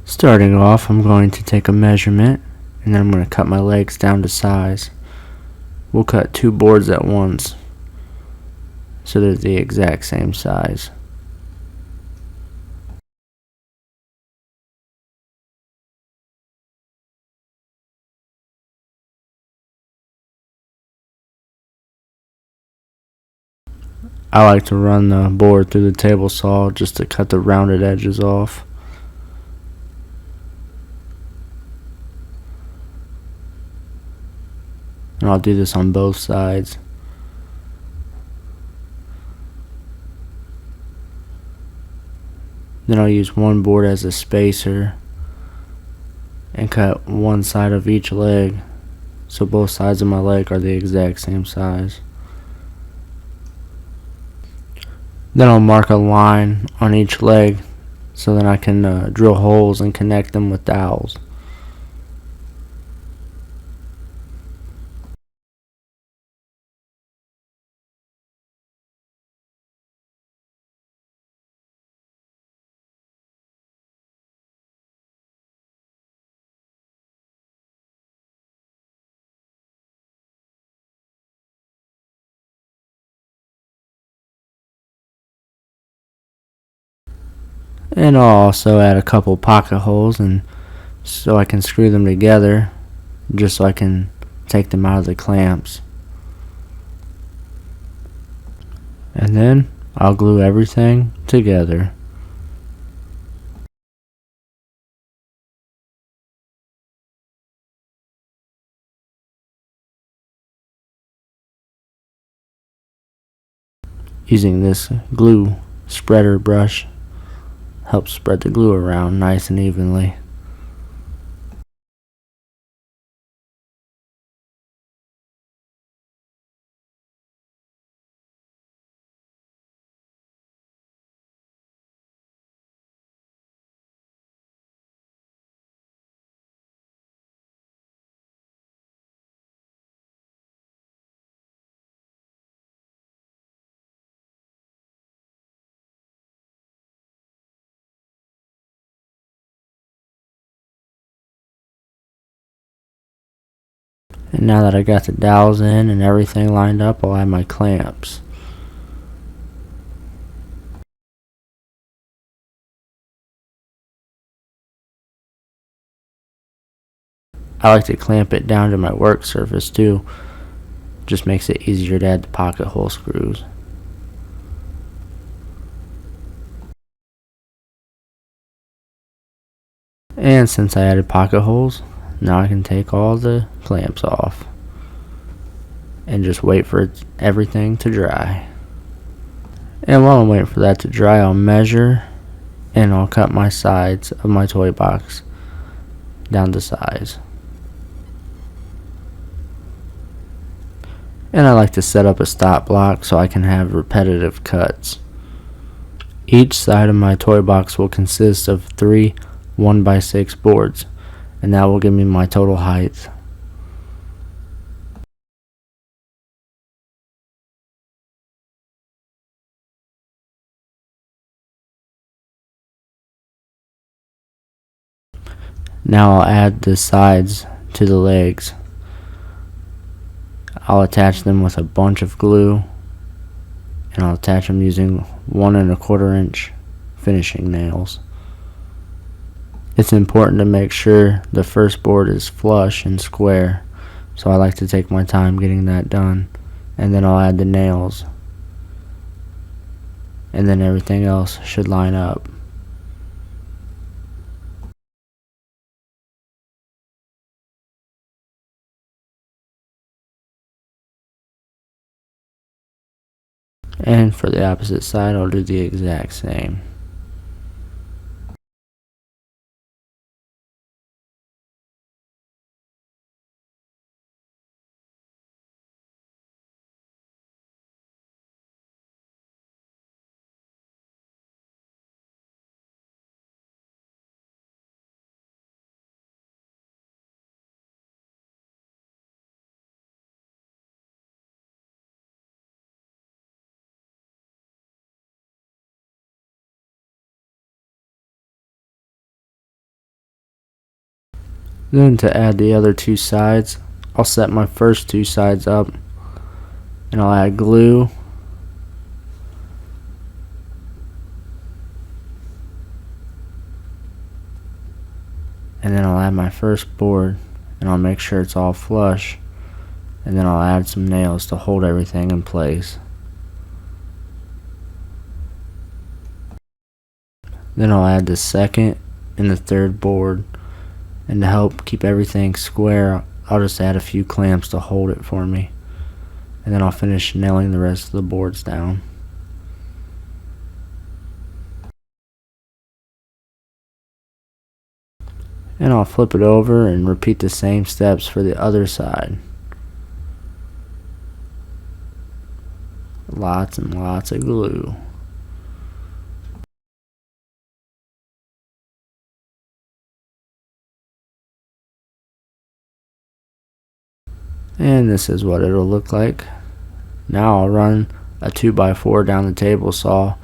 Starting off, I'm going to take a measurement and then I'm going to cut my legs down to size. We'll cut 2 boards at once so they're the exact same size. I like to run the board through the table saw just to cut the rounded edges off. And I'll do this on both sides. Then I'll use one board as a spacer and cut one side of each leg so both sides of my leg are the exact same size. Then I'll mark a line on each leg so that I can drill holes and connect them with dowels. And I'll also add a couple pocket holes and so I can screw them together just so I can take them out of the clamps. And then I'll glue everything together. Using this glue spreader brush helps spread the glue around nice and evenly. And now that I got the dowels in and everything lined up, I'll add my clamps. I like to clamp it down to my work surface too. Just makes it easier to add the pocket hole screws. And since I added pocket holes, now I can take all the clamps off and just wait for everything to dry. And while I'm waiting for that to dry, I'll measure and I'll cut my sides of my toy box down to size. And I like to set up a stop block so I can have repetitive cuts. Each side of my toy box will consist of 3 1x6 boards, and that will give me my total height. Now I'll add the sides to the legs. I'll attach them with a bunch of glue, and I'll attach them using 1 1/4 inch finishing nails. It's important to make sure the first board is flush and square, so I like to take my time getting that done, and then I'll add the nails, and then everything else should line up. And for the opposite side, I'll do the exact same. Then to add the other two sides, I'll set my first two sides up and I'll add glue. And then I'll add my first board and I'll make sure it's all flush. And then I'll add some nails to hold everything in place. Then I'll add the second and the third board. And to help keep everything square, I'll just add a few clamps to hold it for me. And then I'll finish nailing the rest of the boards down. And I'll flip it over and repeat the same steps for the other side. Lots and lots of glue. And this is what it'll look like. Now I'll run a 2x4 down the table saw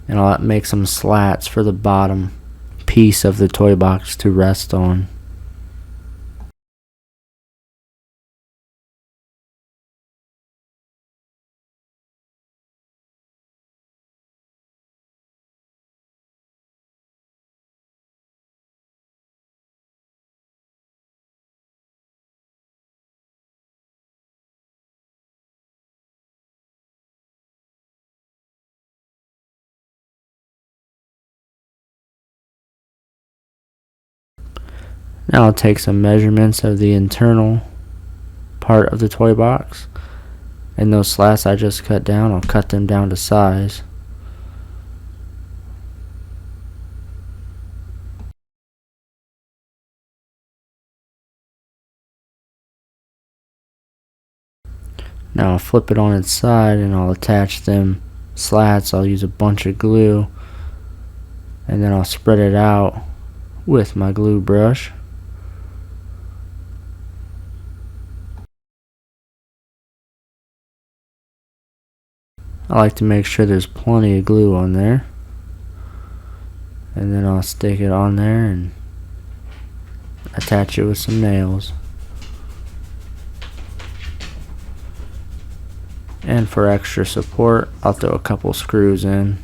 and I'll make some slats for the bottom piece of the toy box to rest on. Now I'll take some measurements of the internal part of the toy box, and those slats I just cut down, I'll cut them down to size. Now I'll flip it on its side and I'll attach them slats. I'll use a bunch of glue and then I'll spread it out with my glue brush. I like to make sure there's plenty of glue on there, and then I'll stick it on there and attach it with some nails. And for extra support, I'll throw a couple screws in.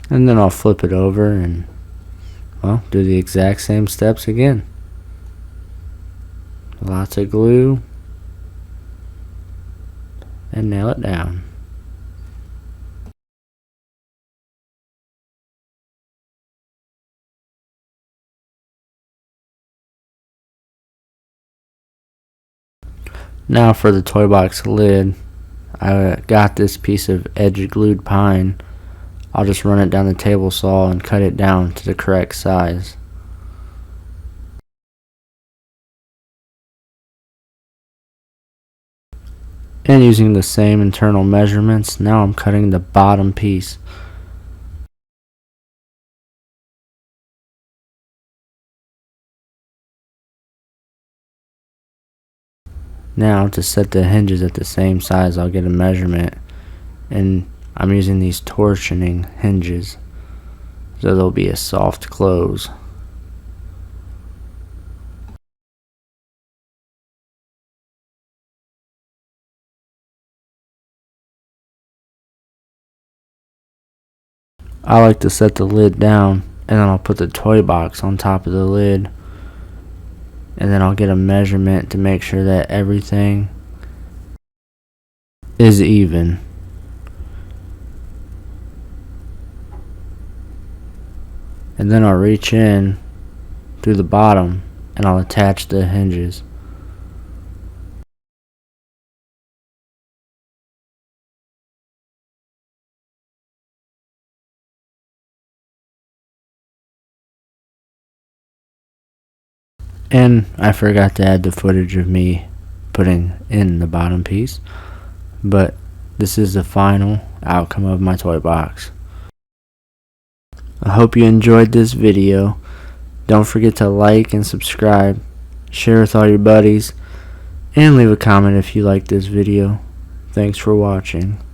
And then I'll flip it over and, well, do the exact same steps again. Lots of glue and nail it down. Now for the toy box lid, I got this piece of edge glued pine. I'll just run it down the table saw and cut it down to the correct size. And using the same internal measurements, now I'm cutting the bottom piece. Now to set the hinges at the same size, I'll get a measurement, and I'm using these torsioning hinges, so there'll be a soft close. I like to set the lid down and then I'll put the toy box on top of the lid, and then I'll get a measurement to make sure that everything is even. And then I'll reach in through the bottom and I'll attach the hinges. And I forgot to add the footage of me putting in the bottom piece, but this is the final outcome of my toy box. I hope you enjoyed this video. Don't forget to like and subscribe, share with all your buddies, and leave a comment if you like this video. Thanks for watching.